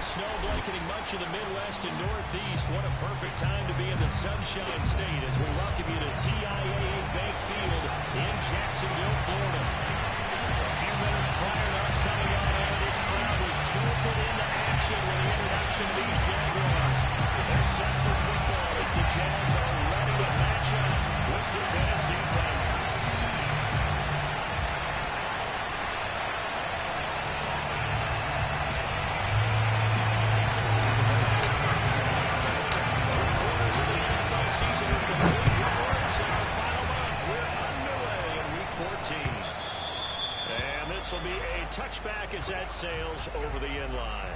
snow blanketing much of the Midwest and Northeast. What a perfect time to be in the Sunshine State as we welcome you to TIAA Bank Field in Jacksonville, Florida. A few minutes prior to us coming on air, this crowd was jolted into action with the introduction of these Jaguars. They're set for football as the Jags are ready to match up with the Tennessee Titans. This will be a touchback as that sails over the end line.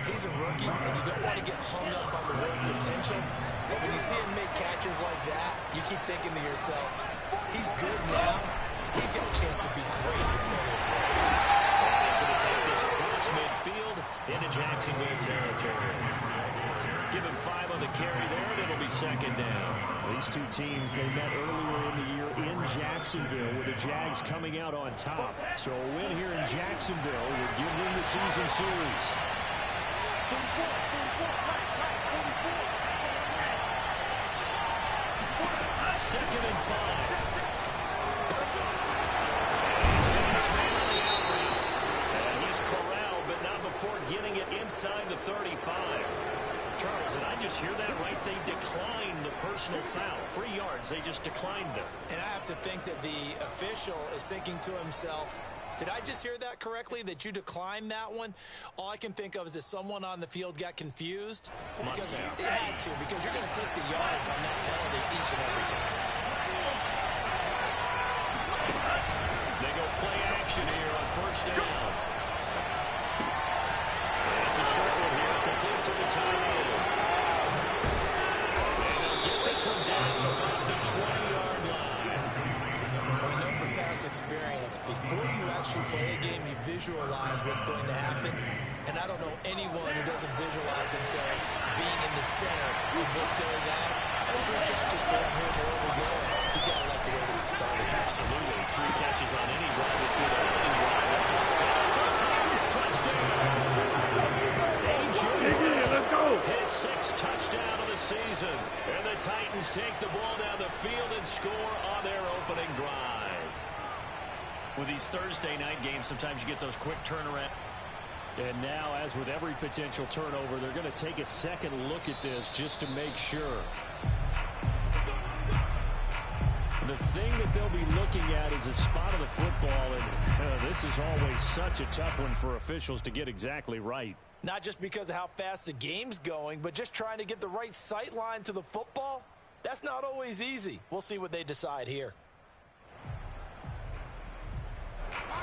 He's a rookie, and you don't want to get hung up on the work potential. But when you see him make catches like that, you keep thinking to yourself, he's good now. He's got a chance to be great with plenty of work. He's going to take this across midfield into Jacksonville territory. Give him 5 on the carry there, and it'll be second down. These two teams, they met earlier in the year in Jacksonville with the Jags coming out on top. So a win here in Jacksonville would give them the season series. Second and 5. And he's corralled, but not before getting it inside the 35. Charles, did I just hear that right? They declined the personal foul. 3 yards, they just declined them. And I have to think that the official is thinking to himself, did I just hear that correctly, that you declined that one? All I can think of is that someone on the field got confused. Because it had to, because you're going to take the yards on that penalty each and every time. They go play action here on first down. That's a short one here, complete to the tight end. And they'll get this one down about the 20-yard line. We know from past experience, before you actually play a game, you visualize what's going to happen. And I don't know anyone who doesn't visualize themselves being in the center of what's going on. And 3 catches for him here where we go. He's got to like the way this is starting. Absolutely. 3 catches on any drive is good on any drive. That's a touchdown. Let's go. His 6th touchdown of the season. And the Titans take the ball down the field and score on their opening drive. With these Thursday night games, sometimes you get those quick turnaround. And now, as with every potential turnover, they're going to take a second look at this just to make sure. The thing that they'll be looking at is a spot of the football, and this is always such a tough one for officials to get exactly right. Not just because of how fast the game's going, but just trying to get the right sight line to the football. That's not always easy. We'll see what they decide here.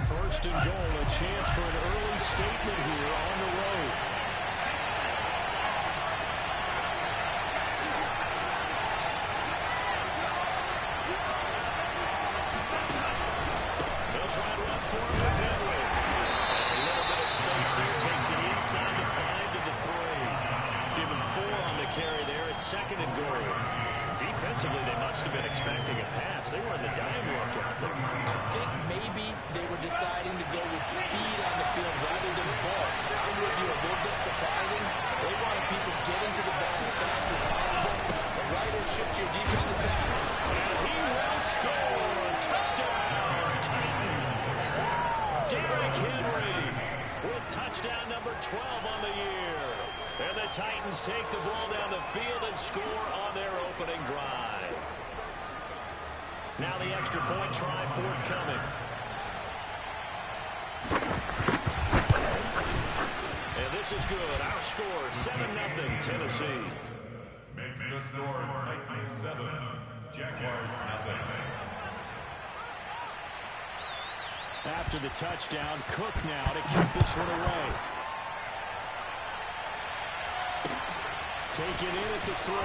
First and goal, a chance for an early statement here on the road. They'll try to run for him with Henry. A little bit of space here, takes it inside the 5 to the 3. Give him 4 on the carry there at second and goal. Defensively, they must have been expecting a pass. They were in the dime work out there. I think maybe they were deciding to go with speed on the field rather than bulk. That would be a little bit surprising. They wanted people getting to the ball as fast as possible. The right will shift your defensive backs. And he will score. Touchdown, Titans. Derrick Henry with touchdown number 12 on the year. And the Titans take the ball down the field and score on their opening drive. Now the extra point try forthcoming. And this is good. Our score, 7-0 Tennessee. Makes the score Titans 7, Jaguars 0. After the touchdown, Cook now to keep this one away. Take it in at the 3.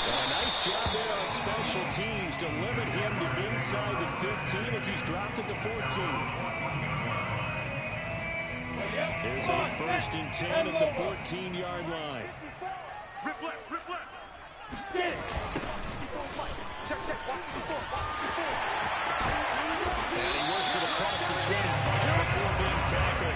And a nice job there on special teams to limit him to inside the 15 as he's dropped at the 14. Here's a 1st and 10 at the 14-yard line. Rip left, rip left. Get it. Check, check. And he works it across the 25 before being tackled.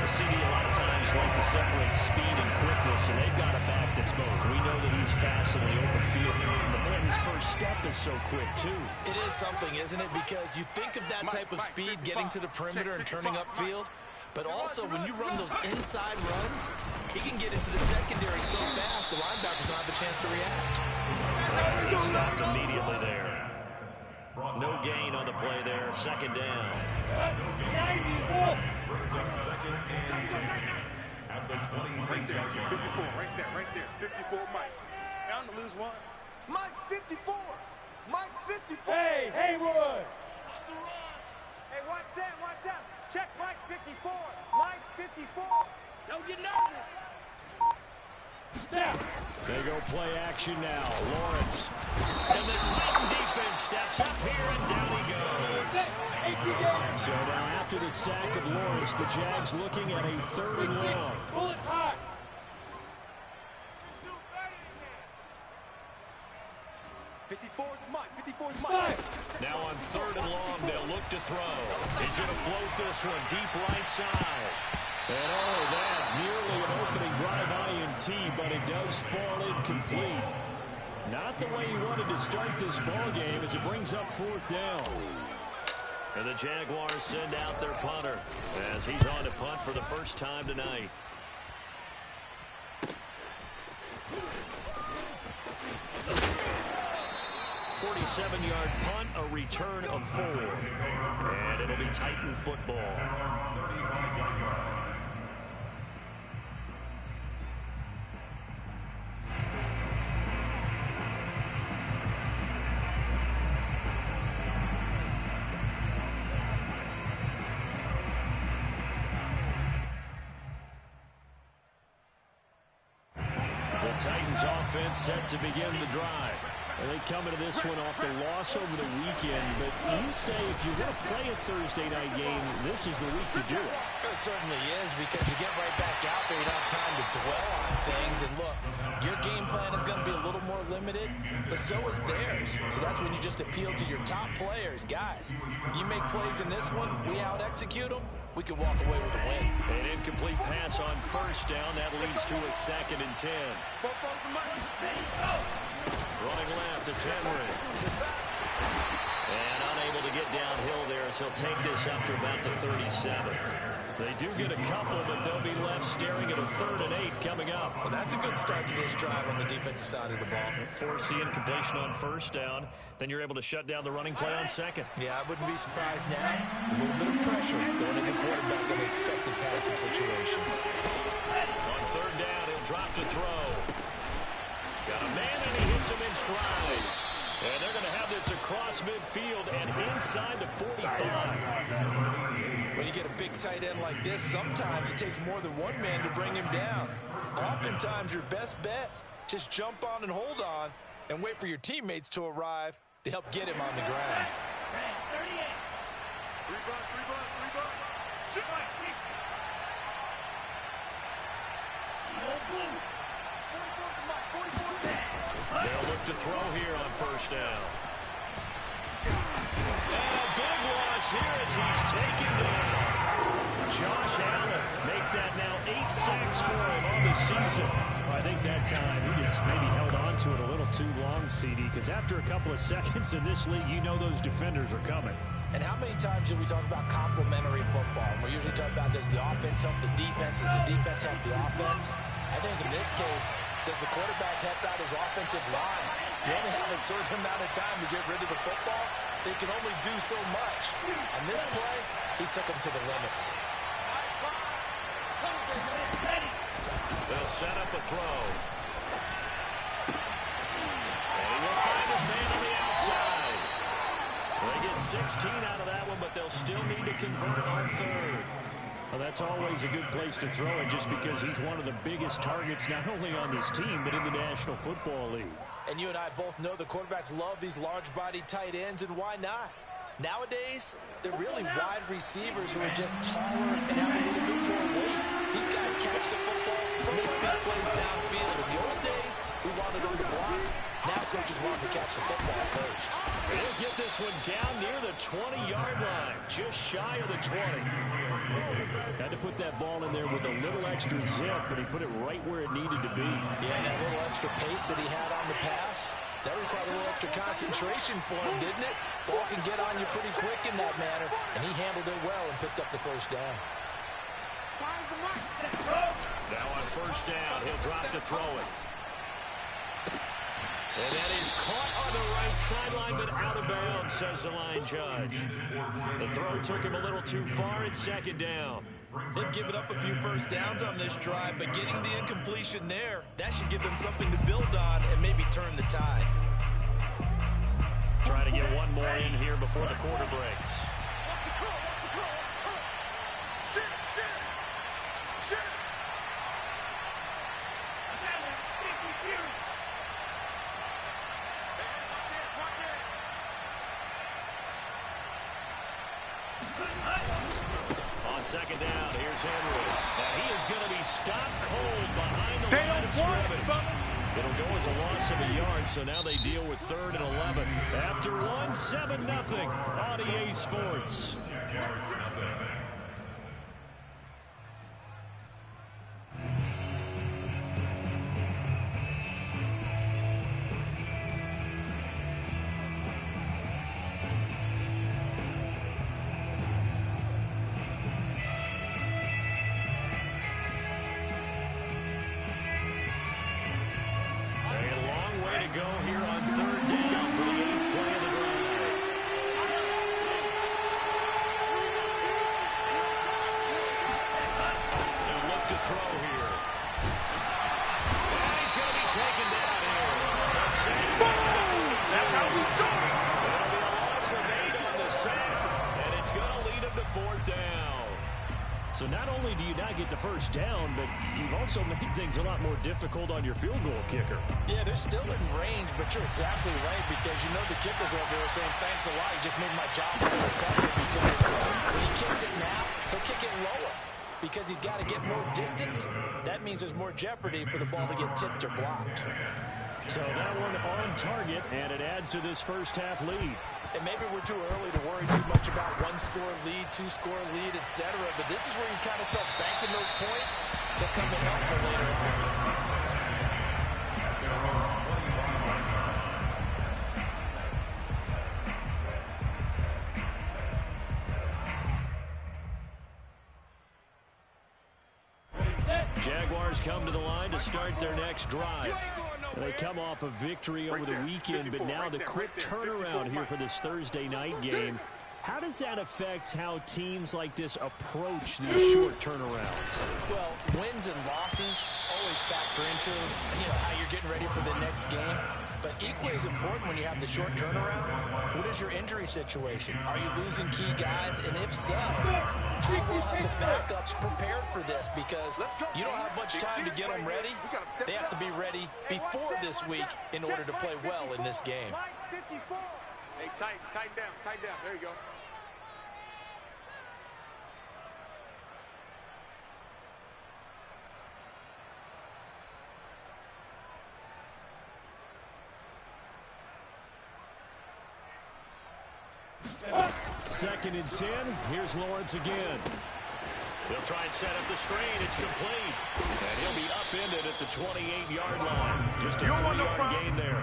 The CD a lot of times like to separate speed and quickness, and they've got a back that's both. We know that he's fast in the open field, but man, his first step is so quick, too. It is something, isn't it? Because you think of that type of speed getting to the perimeter and turning upfield, but also when you run those inside runs, he can get into the secondary so fast the linebackers don't have a chance to react. Stopped immediately there. No gain on the play there. 2nd down. Brings up 2nd and 10 at the 26-yard line. 54, right there. 54, Mike. Bound to lose one. Mike's 54. Mike's 54. Hey, Haywood. Hey, watch that. Check Mike 54. Mike 54. Don't get nervous. Now. They go play action now. Lawrence. And the Titan defense steps up here, and down he goes. So now after the sack of Lawrence, the Jags looking at a 3rd and long. Bullet hot. 54's Mike. Now on 3rd and long, they'll look to throw. He's going to float this one deep right side. And that nearly an opening drive INT, but it does fall incomplete. Not the way he wanted to start this ball game as it brings up 4th down. And the Jaguars send out their punter as he's on to punt for the first time tonight. "47-yard punt, a return of 4. And it'll be Titan football. The Titans offense set to begin the drive. They come into this one off the loss over the weekend, but you say if you're going to play a Thursday night game, this is the week to do it. It certainly is, because you get right back out there, you don't have time to dwell on things. And look, your game plan is going to be a little more limited, but so is theirs. So that's when you just appeal to your top players. Guys, you make plays in this one, we out-execute them, we can walk away with a win. An incomplete pass on 1st down. That leads to a 2nd and 10. Running left, it's Henry. And unable to get downhill there as he'll take this up to about the 37. They do get a couple, but they'll be left staring at a 3rd and 8 coming up. Well, that's a good start to this drive on the defensive side of the ball. Force the incompletion on 1st down. Then you're able to shut down the running play on 2nd. Yeah, I wouldn't be surprised now. A little bit of pressure going into quarterback in the expected passing situation. On 3rd down, he'll drop to throw. Got a man, and he hits him in stride. And they're going to have this across midfield and inside the 45. When you get a big tight end like this, sometimes it takes more than one man to bring him down. Oftentimes, your best bet, just jump on and hold on and wait for your teammates to arrive to help get him on the ground. 38. 3 bucks. Shoot. They'll look to throw here on 1st down. And a big loss here as he's taken down. Josh Allen make that now 8 sacks for him on the season. Well, I think that time he just maybe held on to it a little too long, CD, because after a couple of seconds in this league, you know those defenders are coming. And how many times do we talk about complementary football? And we're usually talking about, does the offense help the defense? Does the defense help the offense? I think in this case, does the quarterback help out his offensive line? You only have a certain amount of time to get rid of the football. They can only do so much. On this play, he took them to the limits. They'll set up a throw. And he will find his man on the outside. They get 16 out of that one, but they'll still need to convert on third. Well, that's always a good place to throw it just because he's one of the biggest targets not only on this team but in the National Football League. And you and I both know the quarterbacks love these large-bodied tight ends, and why not? Nowadays, they're really wide receivers who are just taller and have a little bit more weight. These guys catch the football, make big plays downfield. In the old days, we wanted them to block. Now coaches want them to catch the football first. He'll get this one down near the 20-yard line, just shy of the 20. Had to put that ball in there with a little extra zip, but he put it right where it needed to be. Yeah, that little extra pace that he had on the pass, that required a little extra concentration for him, didn't it? Ball can get on you pretty quick in that manner, and he handled it well and picked up the first down. Now on first down, he'll drop to throw it. And that is caught on the right sideline, but out of bounds, says the line judge. The throw took him a little too far. It's second down. They've given up a few first downs on this drive, but getting the incompletion there, that should give them something to build on and maybe turn the tide. Try to get one more in here before the quarter breaks. On second down, here's Henry. And he is going to be stopped cold behind the line of scrimmage. It'll go as a loss of a yard, so now they deal with 3rd and 11. After 7-0 on EA Sports. Go here on 3rd down for the 8th play of the drive. They'll look to throw here. And he's going to be taken down here. That's how we do it. There'll be a loss of 8 on the sack, and it's going to lead him to 4th down. So not only do you not get the first down, but you've also made things a lot more difficult on your field goal kicker. Yeah, they're still in range, but you're exactly right because you know the kicker's over there saying, thanks a lot, you just made my job a little tougher because when he kicks it now, he'll kick it lower because he's got to get more distance. That means there's more jeopardy for the ball to get tipped or blocked. So that one on target, and it adds to this first half lead. And maybe we're too early to worry too much about 1-score lead, 2-score lead, etc. But this is where you kind of start banking those points that come in helpful later on. Jaguars come to the line to start their next drive. They come off a victory over the weekend, but now the quick turnaround here for this Thursday night game. How does that affect how teams like this approach these short turnarounds? Well, wins and losses always factor into, how you're getting ready for the next game. But equally as important when you have the short turnaround, what is your injury situation? Are you losing key guys? And if so, how will have the backups prepared for this? Because you don't have much time to get them ready. They have to be ready before this week in order to play well in this game. Hey, tighten down. There you go. Second and 10. Here's Lawrence again. They'll try and set up the screen. It's complete. And he'll be upended at the 28-yard line. Just a 3-yard gain there.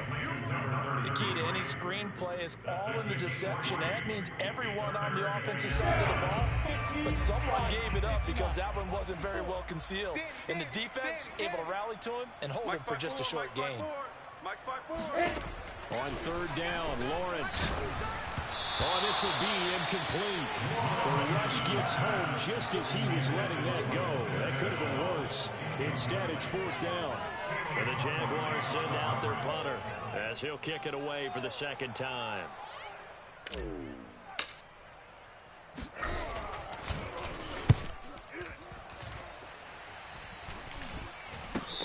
The key to any screen play is all in the deception. That means everyone on the offensive side of the ball. But someone gave it up because that one wasn't very well concealed. And the defense able to rally to him and hold him for just a short gain. Mike's 5-4. On third down, Lawrence. Oh, this will be incomplete. The rush gets home just as he was letting that go. That could have been worse. Instead, it's fourth down. And the Jaguars send out their punter as he'll kick it away for the second time.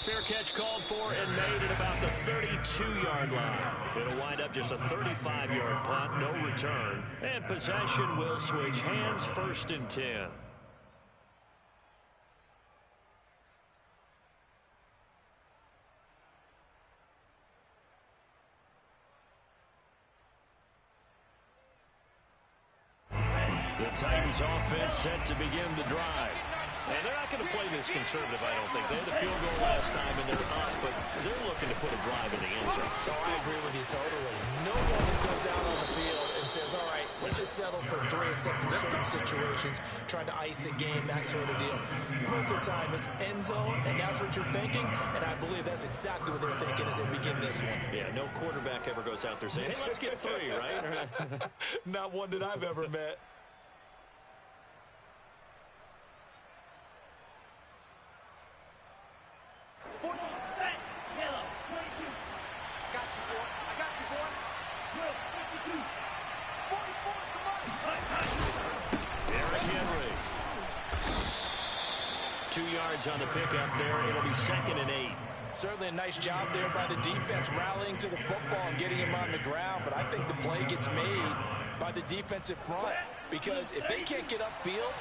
Fair catch called for and made at about the 32-yard line. It'll wind up just a 35-yard punt, no return. And possession will switch hands, first and 10. The Titans offense set to begin the drive. And they're not going to play this conservative, I don't think. They had a field goal last time, and they're up, but they're looking to put a drive in the end zone. Oh, I agree with you totally. No one goes out on the field and says, all right, let's just settle for 3, except in certain situations, trying to ice a game, that sort of deal. Most of the time, it's end zone, and that's what you're thinking, and I believe that's exactly what they're thinking as they begin this one. Yeah, no quarterback ever goes out there saying, hey, let's get 3, right? Not one that I've ever met. On the pickup there, it'll be second and 8. Certainly a nice job there by the defense rallying to the football and getting him on the ground, but I think the play gets made by the defensive front, because if they can't get upfield,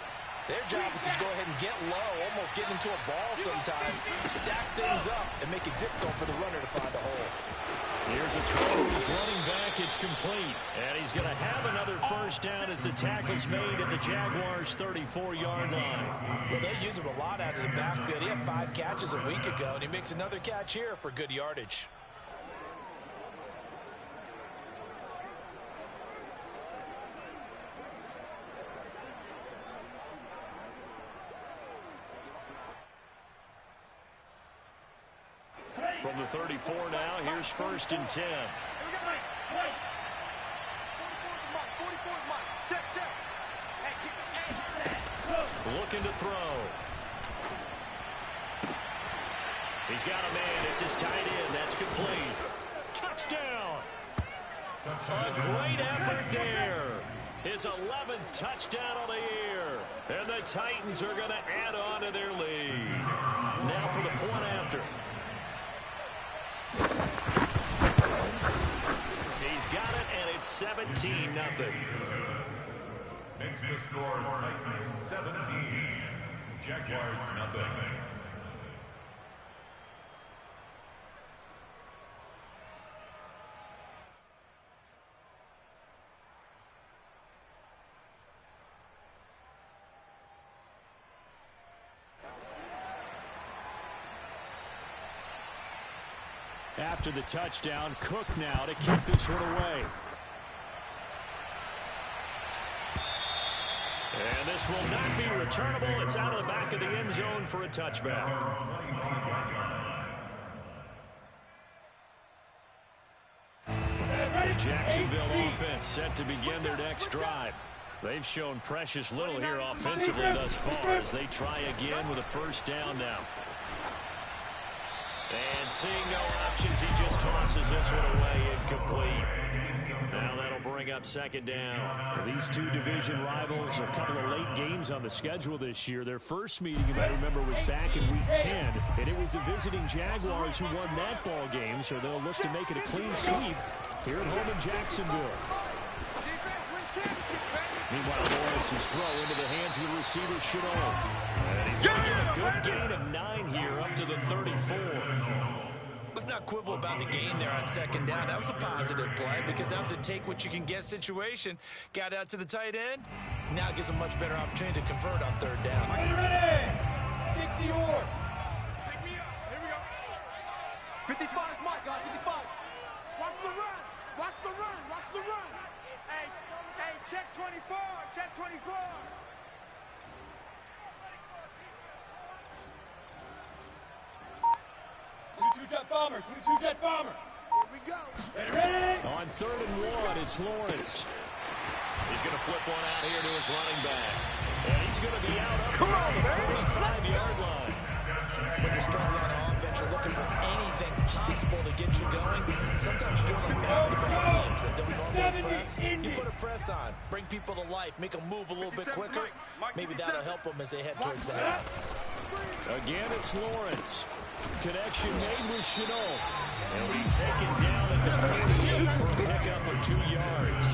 their job is to go ahead and get low, almost get into a ball sometimes, stack things up, and make it difficult for the runner to find a hole. Here's a throw to his running back. It's complete. And he's going to have another first down as the tackle's made at the Jaguars' 34-yard line. Well, they use him a lot out of the backfield. He had 5 catches a week ago, and he makes another catch here for good yardage. From the 34 now, here's first and 10. Looking to throw. He's got a man. It's his tight end. That's complete. Touchdown. A great effort there. His 11th touchdown of the year. And the Titans are going to add on to their lead. Now for the point after. He's got it, and it's 17-0. Makes the score Titans 17, Jaguars nothing. After the touchdown, Cook now to kick this one away. And this will not be returnable. It's out of the back of the end zone for a touchback. The Jacksonville offense set to begin their next drive. They've shown precious little here offensively thus far as they try again with a first down now. And seeing no options, he just tosses this one away, incomplete. Now that'll bring up second down. These two division rivals, a couple of late games on the schedule this year. Their first meeting, you might remember, was back in Week 10, and it was the visiting Jaguars who won that ball game, so they'll look to make it a clean sweep here at home in Jacksonville. Meanwhile, Lawrence's throw into the hands of the receiver, Chanel. And he's going to get a good gain of 9 here up to the 34. Let's not quibble about the gain there on second down. That was a positive play because that was a take-what-you-can-get situation. Got out to the tight end. Now it gives a much better opportunity to convert on third down. Are you ready? 60 yards. Pick me up. Here we go. 55 is my guy. 55. Watch the run. Watch the run. Watch the run. Hey, check 24. Check 24. 22 jet bomber. 22 jet bomber. On 3rd and 1, it's Lawrence. He's going to flip one out here to his running back. And he's going to be out up around the 45-yard line. When you're struggling on offense, you're looking for anything possible to get you going. Sometimes you're doing like basketball teams that don't normally press. You put a press on, bring people to life, make them move a little bit quicker. Maybe that'll help them as they head towards the half. Again, it's Lawrence. Connection made with Chenault. And we take it down at the 48 for a pickup of 2 yards.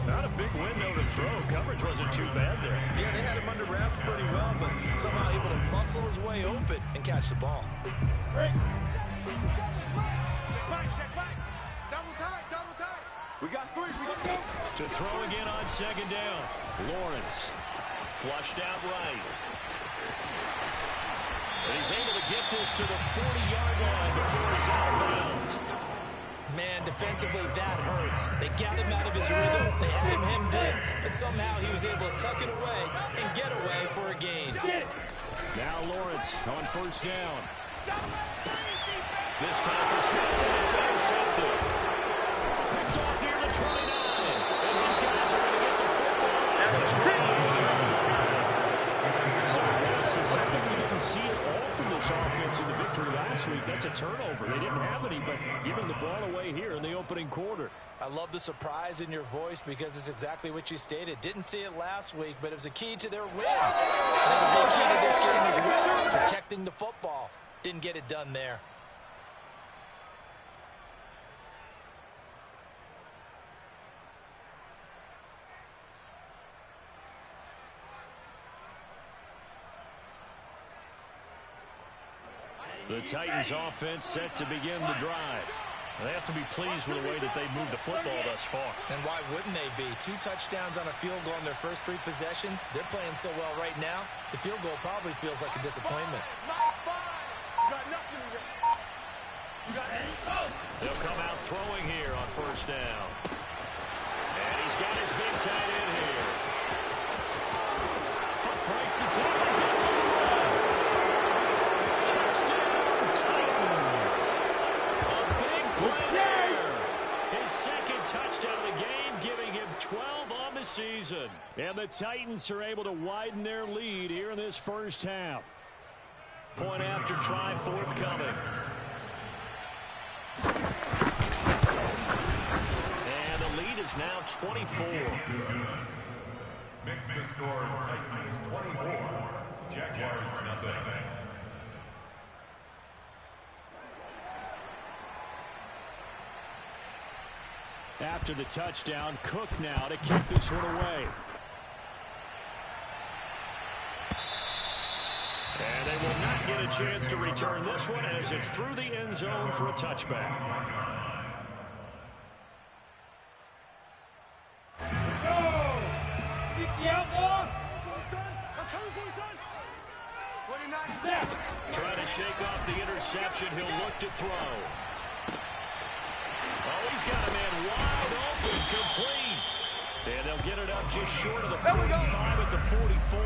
Not a big window to throw. Coverage wasn't too bad there. Yeah, they had him under wraps pretty well, but somehow able to muscle his way open and catch the ball. Check back. Double tight. We got 3. To throw again on 2nd down. Lawrence flushed out right. And he's able to get this to the 40-yard line before he's out of bounds. Man, defensively, that hurts. They got him out of his rhythm. They had him hemmed in, but somehow he was able to tuck it away and get away for a gain. Now Lawrence on 1st down. This time for Smith, and it's intercepted. Picked off near the 29. And these guys are going to get the football. So this is something we didn't see at all from this offense in the victory last week. That's a turnover. They didn't have any, but giving the ball away here in the opening quarter. I love the surprise in your voice because it's exactly what you stated. Didn't see it last week, but it was a key to their win. And a big key to this game as well, protecting the football. Didn't get it done there. The Titans offense set to begin the drive. They have to be pleased with the way that they've moved the football thus far. And why wouldn't they be? 2 touchdowns on a field goal in their first 3 possessions. They're playing so well right now, the field goal probably feels like a disappointment. They'll come out throwing here on 1st down. And he's got his big tight end here. Foot breaks the tackle. He's got one. Touchdown, Titans. A big play there. His 2nd touchdown of the game, giving him 12 on the season. And the Titans are able to widen their lead here in this first half. Point after try forthcoming. And the lead is now 24. Makes the score Titans 24. Jaguars nothing. After the touchdown, Cook now to kick this one away. And they will not get a chance to return this one as it's through the end zone for a touchback. Go! 60 outlaw! I'm coming for you, son! 29 there! Trying to shake off the interception. He'll look to throw. Oh, he's got a man wide open, complete. And they'll get it up just short of the 45 at the 44.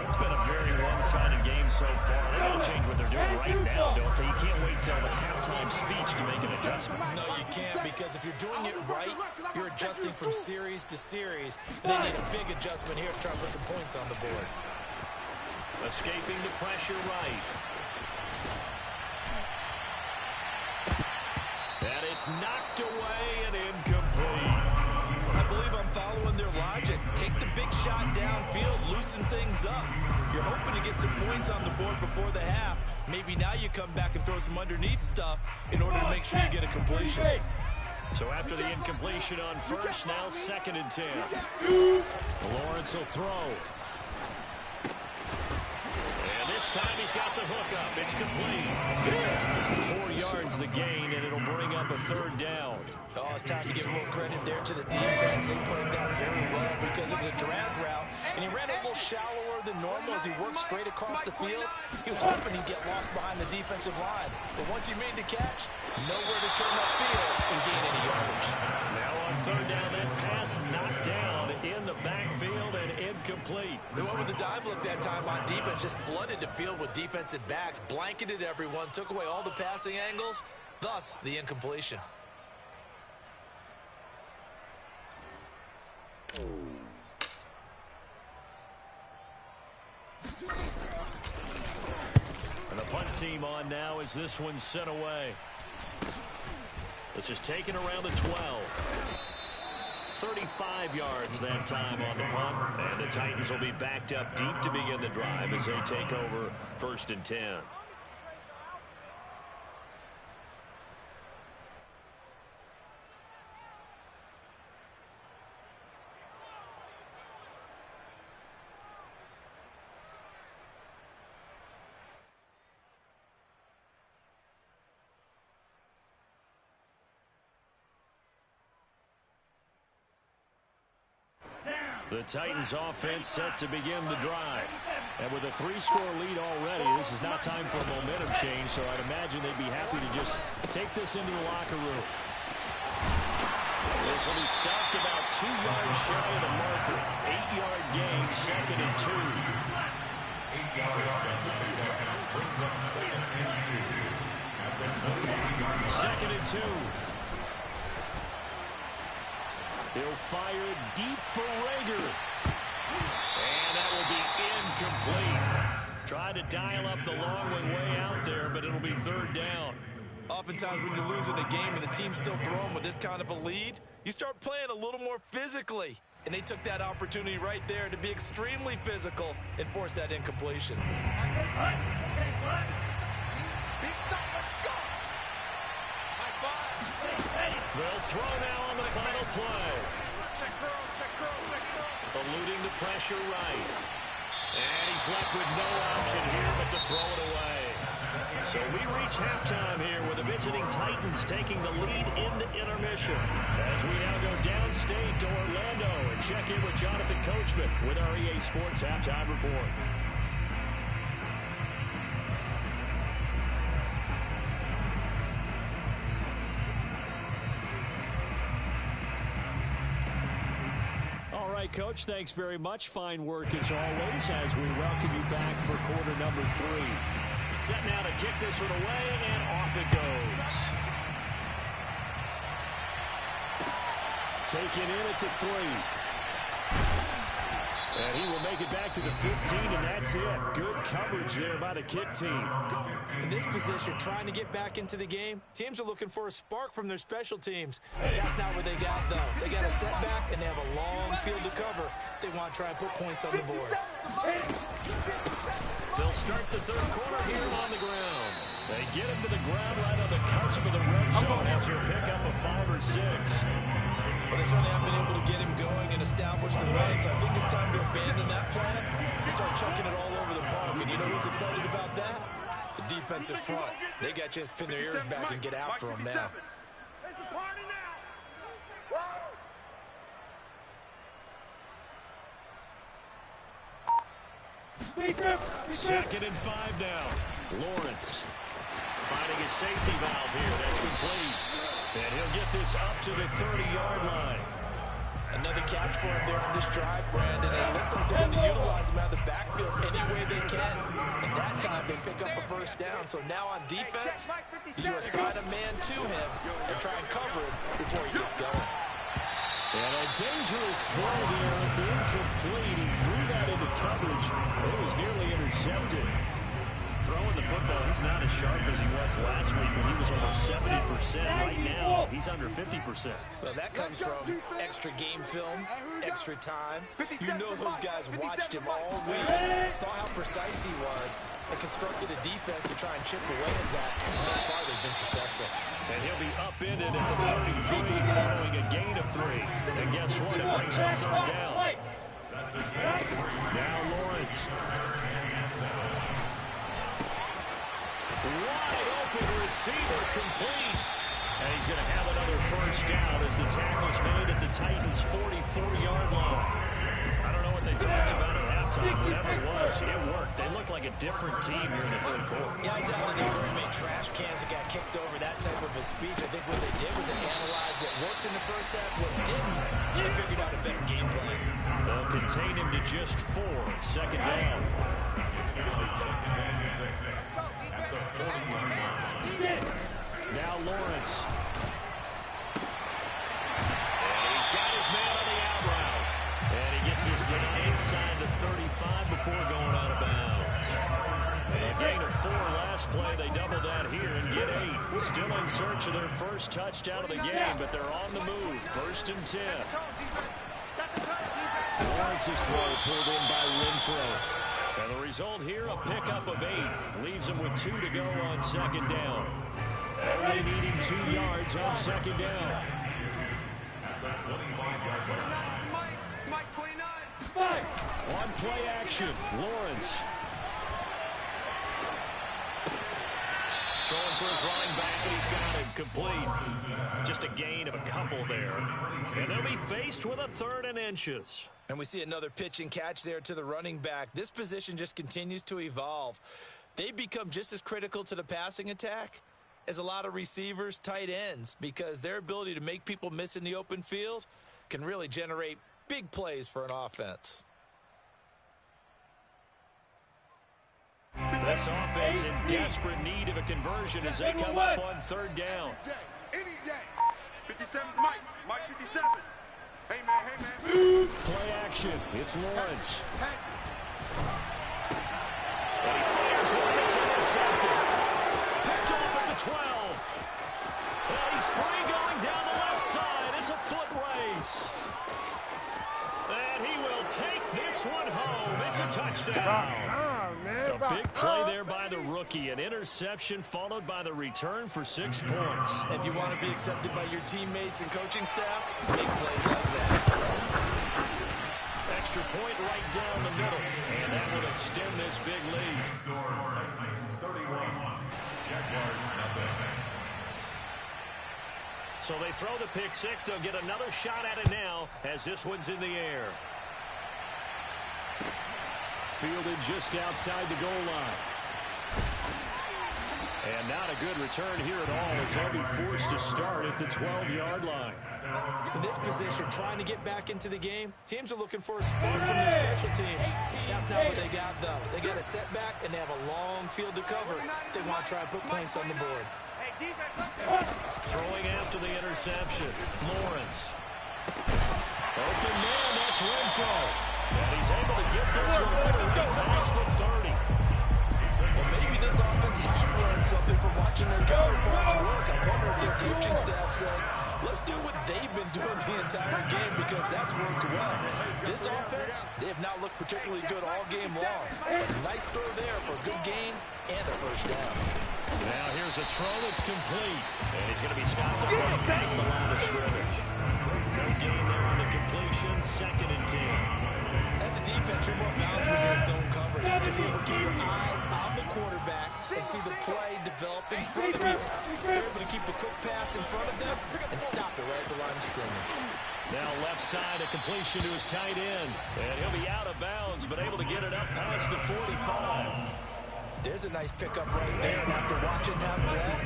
It's been a very one-sided game so far. They got to change what they're doing right now, don't they? You can't wait till the halftime speech to make an adjustment. No, you can't, because if you're doing it right, you're adjusting from series to series. And they need a big adjustment here to try to put some points on the board. Escaping the pressure right. And it's knocked away and incomplete. I believe I'm following their logic. Take the big shot downfield, loosen things up. You're hoping to get some points on the board before the half. Maybe now you come back and throw some underneath stuff in order to make sure you get a completion. So after the incompletion on 1st, now 2nd and 10. Lawrence will throw. And this time he's got the hook up. It's complete. 4 yards the gain, and it'll bring up a 3rd down. Oh, it's time to give a little credit there to the defense. They played that very well because it was a drag route, and he ran a little shallower than normal as he worked straight across the field. He was hoping he'd get lost behind the defensive line, but once he made the catch, nowhere to turn upfield and gain any yardage. Now on 3rd down, that pass knocked down in the backfield and incomplete. They went with the dive look that time on defense, just flooded the field with defensive backs, blanketed everyone, took away all the passing angles, thus the incompletion. And the punt team on now as this one's sent away. This is taken around the 12. 35 yards that time on the punt. And the Titans will be backed up deep to begin the drive as they take over 1st and 10. The Titans offense set to begin the drive. And with a 3-score lead already, this is not time for a momentum change, so I'd imagine they'd be happy to just take this into the locker room. This will be stopped about 2 yards shy of the marker. 8-yard gain, 2nd and 2. 8 yards on the pickup. Brings up 2nd and 2. 2nd and 2. He'll fire deep for Rager. And that will be incomplete. Try to dial up the long one way out there, but it'll be 3rd down. Oftentimes when you're losing a game and the team's still throwing with this kind of a lead, you start playing a little more physically. And they took that opportunity right there to be extremely physical and force that incompletion. They'll throw now on the final play. Check girls. Eluding the pressure right. And he's left with no option here but to throw it away. So we reach halftime here with the visiting Titans taking the lead into intermission. As we now go downstate to Orlando and check in with Jonathan Coachman with our EA Sports Halftime Report. All right, Coach, thanks very much. Fine work as always as we welcome you back for quarter number 3. Set now to kick this one away, and off it goes. Taken in at the 3. And he will make it back to the 15, and that's it. Good coverage there by the kick team. In this position, trying to get back into the game, teams are looking for a spark from their special teams. That's not what they got, though. They got a setback, and they have a long field to cover if they want to try and put points on the board. They'll start the 3rd quarter here on the ground. They get him to the ground right on the cusp of the red zone after a pickup of 5 or 6. Well, they certainly have been able to get him going and establish the run, so I think it's time to abandon that plan and start chucking it all over the park. And you know who's excited about that? The defensive front. They got a chance to pin their ears back and get after him now. It's a party now. Whoa! 2nd and 5 now. Lawrence finding a safety valve here. That's complete. And he'll get this up to the 30-yard line. Another catch for him there on this drive, Brandon. And it looks like they're going to utilize him out of the backfield any way they can. And that time they pick up a 1st down. So now on defense, you assign a man to him and try and cover him before he gets going. And a dangerous throw there, incomplete. He threw that into coverage. It was nearly intercepted. Throwing the football, he's not as sharp as he was last week when he was almost 70%. Right now, he's under 50%. Well, that comes from extra game film, extra time. You know those guys watched him all week, saw how precise he was, and constructed a defense to try and chip away at that. And thus far, they've been successful. And he'll be upended at the 33 following a gain of 3. And guess what? It brings up 3rd down. Now Lawrence. Wide open receiver complete. And he's going to have another 1st down as the tackle's made at the Titans' 44-yard line. I don't know what they talked about at halftime. Whatever it was, it worked. They looked like a different team here in the 3rd quarter. Yeah, I doubt that they very many trash cans that got kicked over, that type of a speech. I think what they did was they analyzed what worked in the 1st half, what didn't, and they figured out a better game plan. They'll contain him to just 4. 2nd down. It's now 2nd and 6. At the 40-yard line. Now Lawrence. And he's got his man on the out route. And he gets his down inside the 35 before going out of bounds. A gain of 4 last play. They double that here and get 8. Still in search of their first touchdown of the game, but they're on the move. 1st and 10. Lawrence's throw pulled in by Renfro. And the result here, a pickup of 8. Leaves them with 2 to go on 2nd down. Only needing 2 yards on 2nd down. Mike 29. On play action, Lawrence. Throwing for his running back, and he's got it complete. Just a gain of a couple there. And they'll be faced with a 3rd and inches. And we see another pitch and catch there to the running back. This position just continues to evolve. They become just as critical to the passing attack as a lot of receivers, tight ends, because their ability to make people miss in the open field can really generate big plays for an offense. This offense in desperate need of a conversion as they come up on 3rd down. Any day. 57's Mike. Mike 57. Hey, man. Play action. It's Lawrence. And he fires one that's intercepted. Picked off at the 12. And he's free going down the left side. It's a foot race. And he will take this one home. It's a touchdown. A big play there by the rookie. An interception followed by the return for 6 points. If you want to be accepted by your teammates and coaching staff, big plays like that. Extra point right down the middle. And that will extend this big lead. Score Titans 31. Jaguars nothing. So they throw the pick 6. They'll get another shot at it now as this one's in the air. Fielded just outside the goal line. And not a good return here at all as they'll be forced to start at the 12-yard line. In this position, trying to get back into the game, teams are looking for a spark from their special teams. That's not what they got, though. They got a setback, and they have a long field to cover if they want to try and put points on the board. Throwing after the interception. Lawrence. Open man, that's Renfro. And he's able to get this one all the way past the 30. Well, maybe this offense has learned something from watching their counterparts work. I wonder if their coaching staff said, let's do what they've been doing the entire game because that's worked well. This offense, they have not looked particularly good all game long. But nice throw there for a good gain and a first down. Now here's a throw that's complete. And he's going to be stopped at the line of scrimmage. No gain there on the completion, 2nd and 10. As a defense, you're more balanced when you're in zone coverage because you're able to keep your eyes on the quarterback and see the play develop in front of you. You're able to keep the quick pass in front of them and stop it right at the line of scrimmage. Now left side, a completion to his tight end. And he'll be out of bounds, but able to get it up past the 45. There's a nice pickup right there, and after watching him play,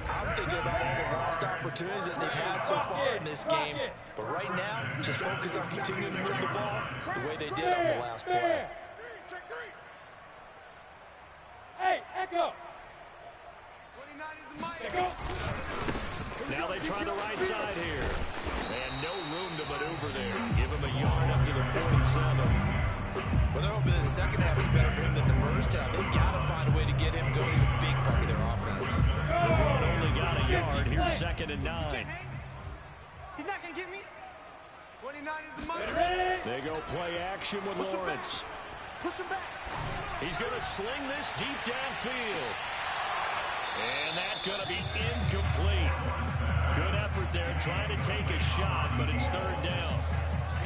I'm thinking about all the lost opportunities that they've had so far in this game. But right now, just focus on continuing to move the ball the way they did on the last play. Hey, Echo. 29 is the mic. Now they try the right side here. And no room to maneuver there. Give him a yard up to the 47. Well, they're hoping that the second half is better for him than the first half. They've got to find a way to get him going. He's a big part of their offense. The run only got a yard. Here's 2nd and 9. He's not going to get me. 29 is the mic. They go play action with Lawrence. Push him back. He's going to sling this deep downfield. And that's going to be incomplete. Good effort there trying to take a shot, but it's 3rd down.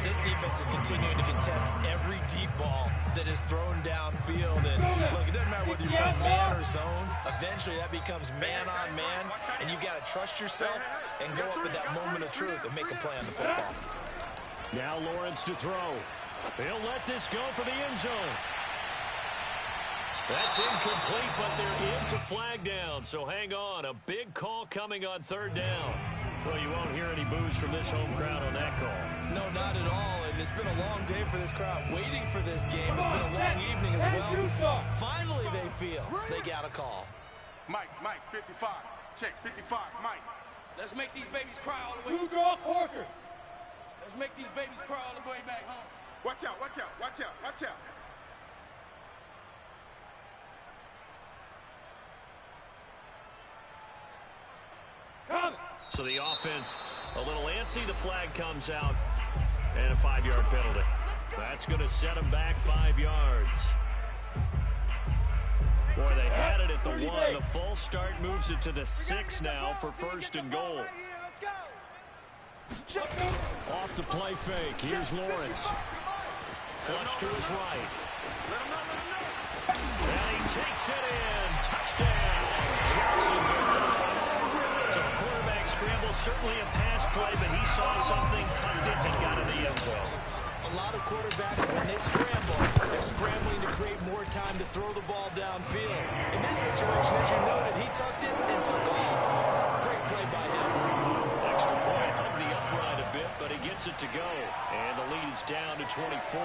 This defense is continuing to contest every deep ball that is thrown downfield. And look, it doesn't matter whether you're playing man or zone. Eventually, that becomes man on man, and you got to trust yourself and go up at that moment of truth and make a play on the football. Now Lawrence to throw. He'll let this go for the end zone. That's incomplete, but there is a flag down, so hang on. A big call coming on 3rd down. Well, you won't hear any boos from this home crowd on that call. No, not at all, and it's been a long day for this crowd waiting for this game. It's been a long evening as well. Finally, they feel they got a call. Mike 55. Check, 55, Mike. Let's make these babies cry all the way. Who draw corkers? Let's make these babies cry all the way back home. Watch out, watch out, watch out, watch out. Coming. So the offense a little antsy. The flag comes out. And a 5-yard penalty. That's going to set them back 5 yards. Boy, they had it at the 1. The full start moves it to the 6 now for 1st and goal. Off the play fake. Here's Lawrence. Flush to his right. And he takes it in. Touchdown, Jacksonville. So a quarterback scramble, certainly a pass play, but he saw something, tucked it, and got in the end zone. A lot of quarterbacks, when they scramble, they're scrambling to create more time to throw the ball downfield. In this situation, as you noted, he tucked it and took off. Great play by him. Extra point, hung the upright a bit, but he gets it to go. And the lead is down to 24.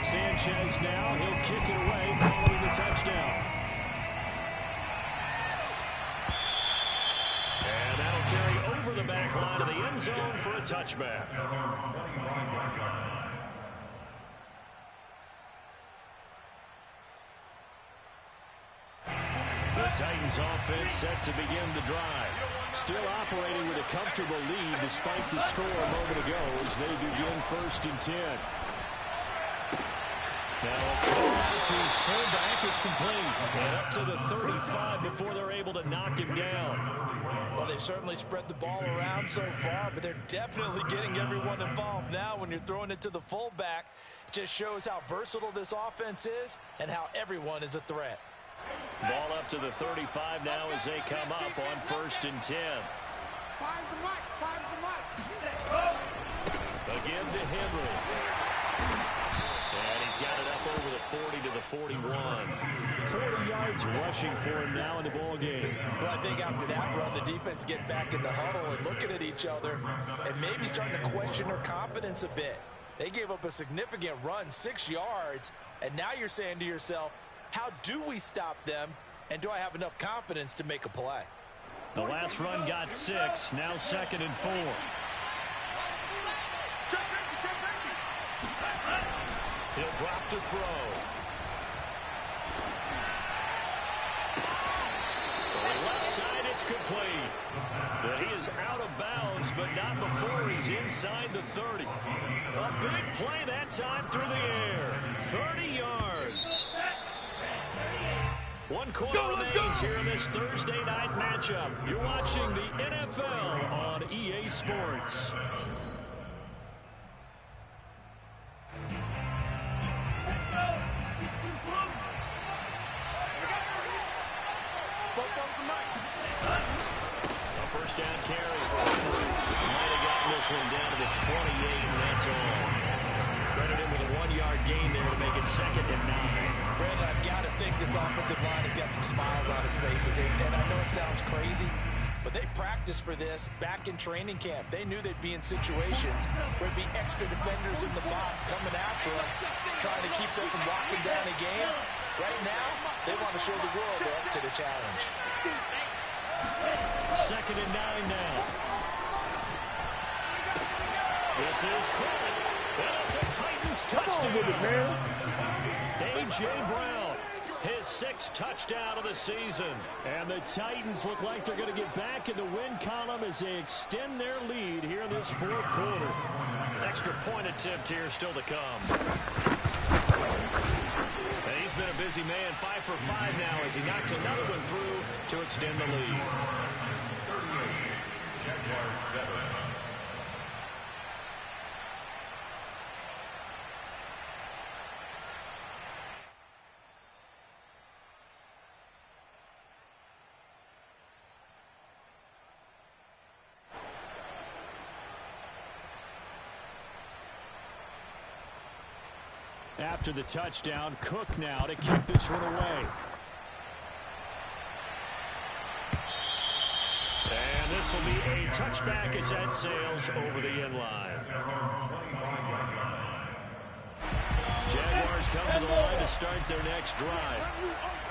Sanchez now, he'll kick it away following the touchdown. And that'll carry over the back line of the end zone for a touchback. The Titans offense set to begin the drive. Still operating with a comfortable lead despite the score a moment ago as they begin 1st and 10. Now a throw out to his fullback is complete. And up to the 35 before they're able to knock him down. Well, they've certainly spread the ball around so far, but they're definitely getting everyone involved now when you're throwing it to the fullback. It just shows how versatile this offense is and how everyone is a threat. Ball up to the 35 now as they come up on 1st and 10. Find the mic, find the mic. A give to Henry. And he's got it up over the 40 to the 41. 40 yards rushing for him now in the ball game. Well, I think after that run, the defense get back in the huddle and looking at each other and maybe starting to question their confidence a bit. They gave up a significant run, 6 yards, and now you're saying to yourself, how do we stop them, and do I have enough confidence to make a play? The last run got 6, now 2nd and 4. He'll drop to throw. To the left side, it's complete. But he is out of bounds, but not before he's inside the 30. A big play that time through the air. 30 yards. 1 quarter remains here in this Thursday night matchup. You're watching the NFL on EA Sports. A first down carry. Might have gotten this one down to the 28, and that's all. Credit him with a 1-yard gain there to make it 2nd and 9. Brandon, I've got to think this offensive line has got some smiles on its faces. And I know it sounds crazy, but they practiced for this back in training camp. They knew they'd be in situations where there'd be extra defenders in the box coming after them, trying to keep them from locking down a game. Right now, they want to show the world they're up to the challenge. 2nd and 9 now. This is caught. And it's a Titans touchdown. With it, man. A.J. Brown, his 6th touchdown of the season. And the Titans look like they're going to get back in the win column as they extend their lead here in this 4th quarter. Extra point attempt here still to come. And he's been a busy man, 5 for 5 now as he knocks another one through to extend the lead. 38, Jaguars 7. After the touchdown, Cook now to kick this one away. this will be a touchback as that sails over the end line. Jaguars come to the line to start their next drive.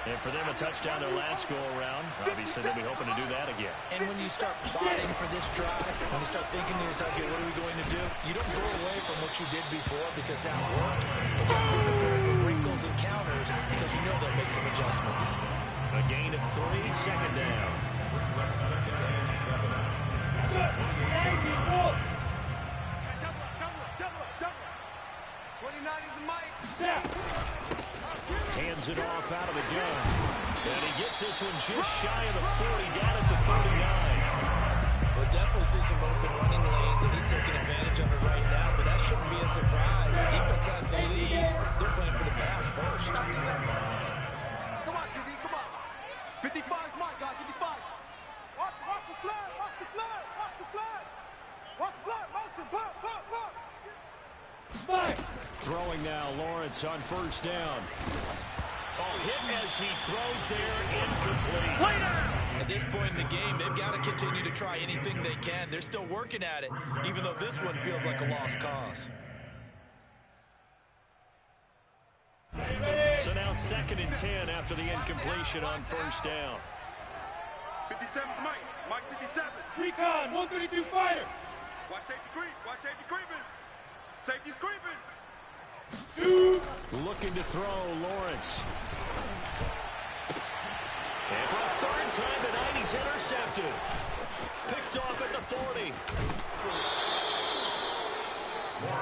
And for them, a touchdown their last go-around. Obviously, they'll be hoping to do that again. And when you start plotting for this drive, when you start thinking to yourself, okay, what are we going to do? You don't go away from what you did before because that worked. But you have to be prepared for wrinkles and counters because you know they'll make some adjustments. A gain of 3, second down. Brings up second and 7. Double up. 29 is the mic. Hands it off out of the gun. And he gets this one just shy of the 40, down at the 39. We'll definitely see some open running lanes, and he's taking advantage of it right now, but that shouldn't be a surprise. Defense has the lead. They're playing for the pass first. Come on, QB, come on. 55 is mine, guys, 55. Watch the flood. Motion, Throwing now, Lawrence on first down. Oh, hit as he throws there, incomplete. At this point in the game, they've got to continue to try anything they can. They're still working at it, even though this one feels like a lost cause. So now 2nd and 10 after the incompletion on first down. 57 is Mike. Mike 57. Recon, 132 fighter. Watch safety creeping. Safety's creeping. Looking to throw, Lawrence. And for a 3rd time tonight, he's intercepted. Picked off at the 40.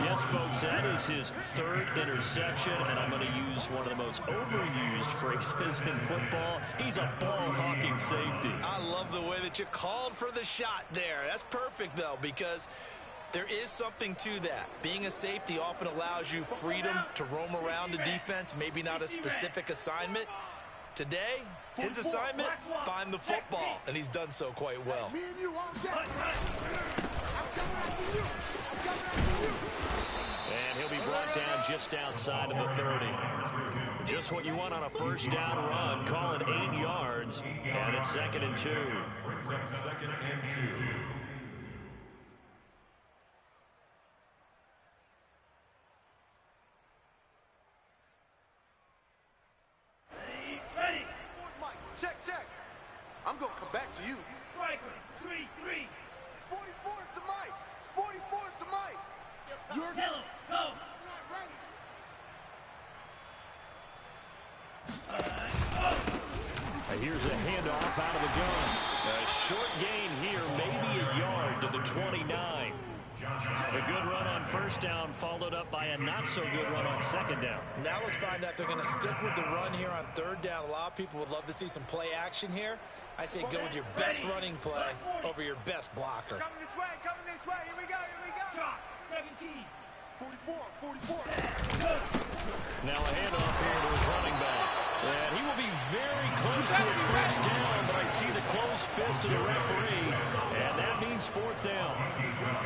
Yes, folks, that is his 3rd interception, and I'm going to use one of the most overused phrases in football. He's a ball-hawking safety. I love the way that you called for the shot there. That's perfect, though, because there is something to that. Being a safety often allows you freedom to roam around the defense, maybe not a specific assignment. Today, his assignment, find the football, and he's done so quite well. Me and you on deck. I'm coming after you. And he'll be brought down just outside of the 30. Just what you want on a first down run. Call it 8 yards, and it's 2nd and 2. Brings up 2nd and 2. Check. I'm going to come back to you. Striker, 3-3. 44 is the mic. 44 is the mic. You're Yellow, go. not ready. Here's a handoff out of the gun. A short gain here, maybe a yard to the 29. The good run on first down followed up by a not-so-good run on second down. Now let's find out if they're going to stick with the run here on 3rd down. A lot of people would love to see some play action here. I say go with your best running play over your best blocker. Coming this way. Here we go. Shot, 17. 44. Now a handoff here to his running back. And he will be very close to a first down, but I see the closed fist of the referee, and that means 4th down.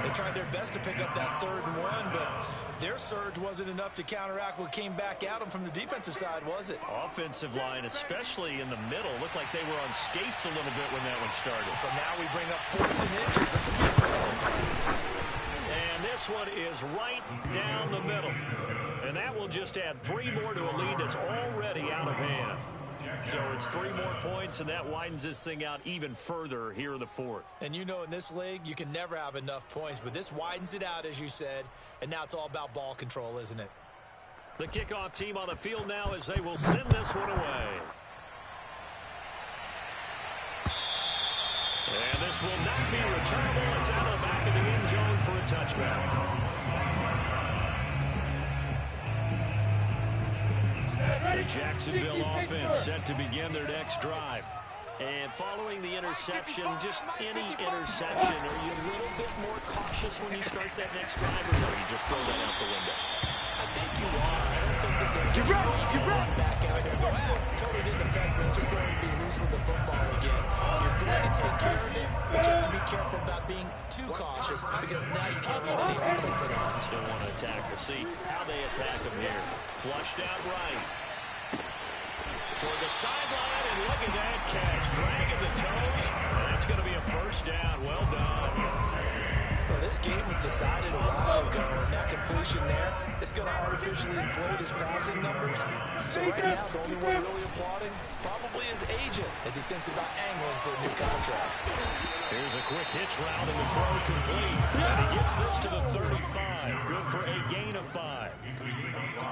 They tried their best to pick up that 3rd and 1, but their surge wasn't enough to counteract what came back at them from the defensive side, was it? Offensive line, especially in the middle, looked like they were on skates a little bit when that one started. So now we bring up 4th and inches. This will be a critical call. And this one is right down the middle. And that will just add 3 more to a lead that's already out of hand. So it's 3 more points, and that widens this thing out even further here in the 4th. And you know in this league, you can never have enough points, but this widens it out, as you said, and now it's all about ball control, isn't it? The kickoff team on the field now as they will send this one away. And this will not be returnable. It's out of the back of the end zone for a touchback. The Jacksonville offense set to begin their next drive. And following the interception, just any interception, are you a little bit more cautious when you start that next drive, or no, you just throw that out the window? I think you are. I don't think that there's any way you can run back out there and go, totally didn't affect me. It's just going to be loose with the football again. You're going to take care of it, but you have to be careful about being too cautious because now you can't run any offense at all. Still want to attack. We'll see how they attack them here. Flushed out right. toward the sideline, and look at that catch. Dragging the toes, and that's going to be a first down. Well done. Well, this game was decided a while ago, and that completion there is going to artificially inflate his passing numbers. So right now, the only one really applauding probably his agent as he thinks about angling for a new contract. Here's a quick hitch route, and the throw complete. And he gets this to the 35. Good for a gain of 5.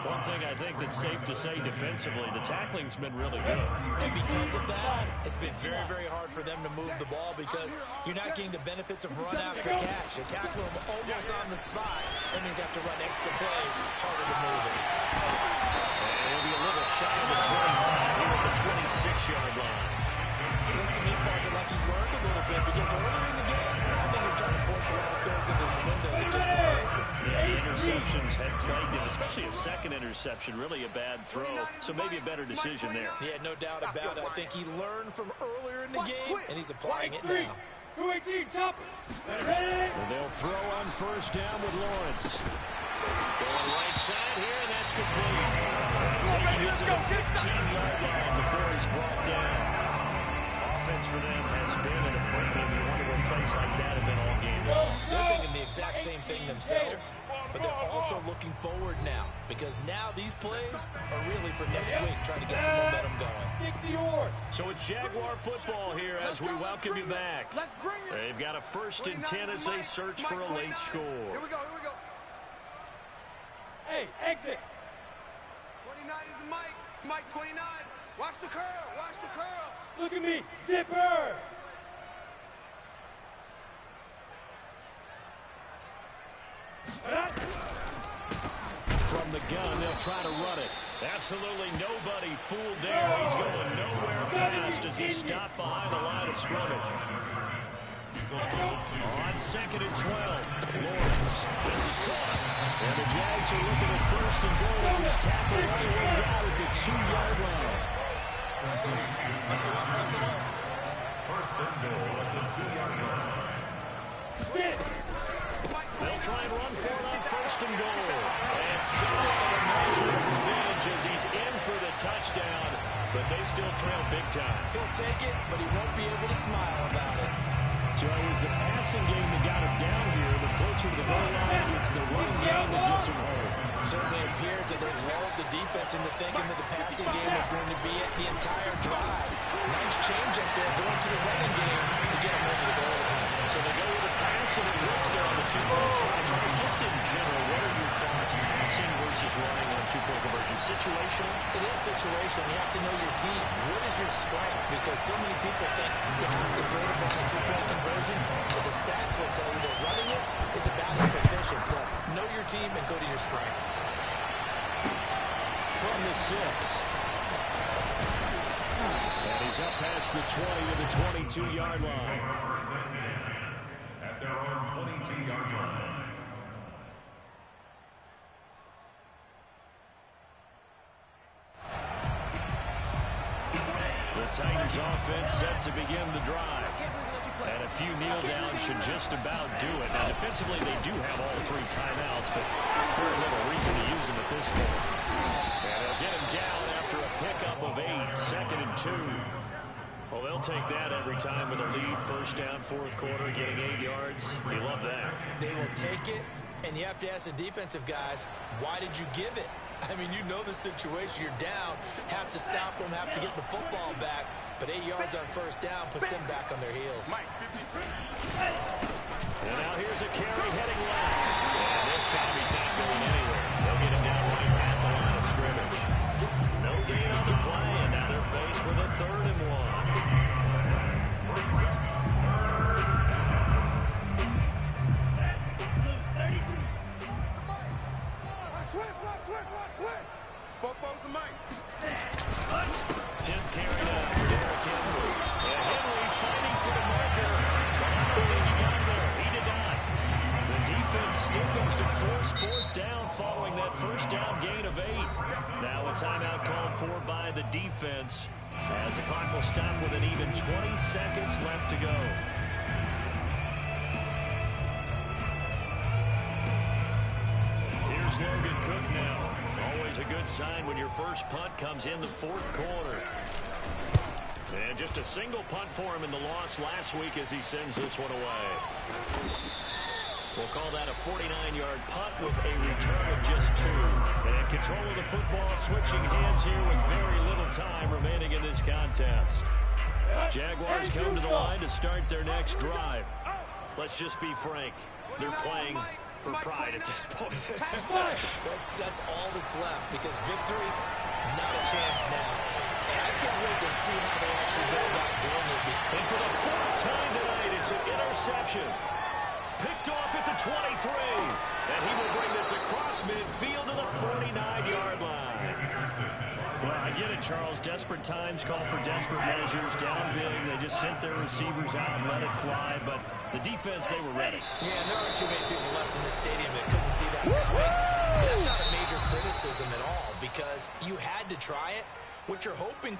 One thing I think that's safe to say defensively, the tackling's been really good. And because of that, it's been very, very hard for them to move the ball because you're not getting the benefits of run after catch. They tackle him almost on the spot. That means they have to run extra plays, harder to move it. And it'll be a little shy of the 25 here at the 26-yard line. It looks to me, partner, like he's learned a little bit because earlier in the game, I think he's trying to force a lot of throws into his windows and just won't. Yeah, the interceptions had plagued him, especially a second interception, really a bad throw, so maybe a better decision there. Yeah, no doubt about it. I think he learned from earlier in the game, and he's applying it now. 218, chop. Well, they'll throw on first down with Lawrence. Going right side here, and that's complete. Taking it to the 15-yard line before he's brought down. Offense for them has been at a premium. You wonder what plays like that have been all game long. They're thinking the exact same thing themselves, but they're also looking forward now because now these plays are really for next week, trying to get some momentum going. 60 yards. So it's Jaguar football here as we welcome you back. They've got a 1st and 10 as they search for a late score. Here we go, here we go. Hey, exit. 29 is Mike. Mike 29. Watch the curl, watch the curls. Look at me, zipper. From the gun, they'll try to run it. Absolutely nobody fooled there. He's going nowhere fast as he's stopped behind the line of scrimmage. On 2nd and 12, Lawrence. This is caught. And the Jags are looking at 1st and goal as he's tackled all the way down at the 2-yard line. First and goal at the 2-yard line. They'll try and run for it on 1st and goal. And somewhat of a measure of revenge as he's in for the touchdown, but they still trail big time. He'll take it, but he won't be able to smile about it. So it was the passing game that got him down here, but closer to the goal line, it's the running game that gets him home. Certainly appears that they lulled the defense into thinking that the passing game was going to be it the entire drive. Nice change up there going to the running game to get him over the goal line. So they go with a pass, and it works there on the 2-point try. Charles, just in general, what are your thoughts passing versus running on 2-point conversion? Situational? It is situational. You have to know your team. What is your strength? Because so many people think you have to throw the ball in 2-point conversion, but the stats will tell you that running it is about as proficient. So know your team and go to your strength. From the 6. And he's up past the 20 to the 22-yard line. First and 10 at their own 22-yard line. The Titans offense set to begin the drive. And a few kneel downs should just about do it. Now, defensively, they do have all 3 timeouts, but very little reason to use them at this point. And they'll get him down after a pickup of 8, 2nd and 2. Well, they'll take that every time with a lead. 1st down, 4th quarter, getting 8 yards. You love that. They will take it, and you have to ask the defensive guys, why did you give it? I mean, you know the situation. You're down, have to stop them, have to get the football back. But 8 yards on 1st down puts them back on their heels. And now here's a carry heading left. And this time he's not going anywhere. They'll get him down right at the line of scrimmage. No gain on the play, and now they're faced with a 3rd and 1. Both the mic. 10th carry now for Derrick Henry. And Henry fighting for the marker. But I don't think he got there. He did not. The defense stiffens to force 4th down following that 1st down gain of 8. Now a timeout called for by the defense as the clock will stop with an even 20 seconds left to go. Here's Logan Cook now. Always a good sign when your first punt comes in the fourth quarter. And just a single punt for him in the loss last week as he sends this one away. We'll call that a 49-yard punt with a return of just 2. And control of the football, switching hands here with very little time remaining in this contest. Jaguars come to the line to start their next drive. Let's just be frank. They're playing for pride at this point. That's all that's left, because victory, not a chance now. And I can't wait to see how they actually go about doing it. And for the 4th time tonight, it's an interception. Picked off at the 23. And he will bring this across midfield to the 49-yard line. Well, I get it, Charles. Desperate times call for desperate measures. Down big, they just sent their receivers out and let it fly. But the defense, they were ready. Yeah, and there aren't too many people left in the stadium that couldn't see that coming. That's not a major criticism at all, because you had to try it. What you're hoping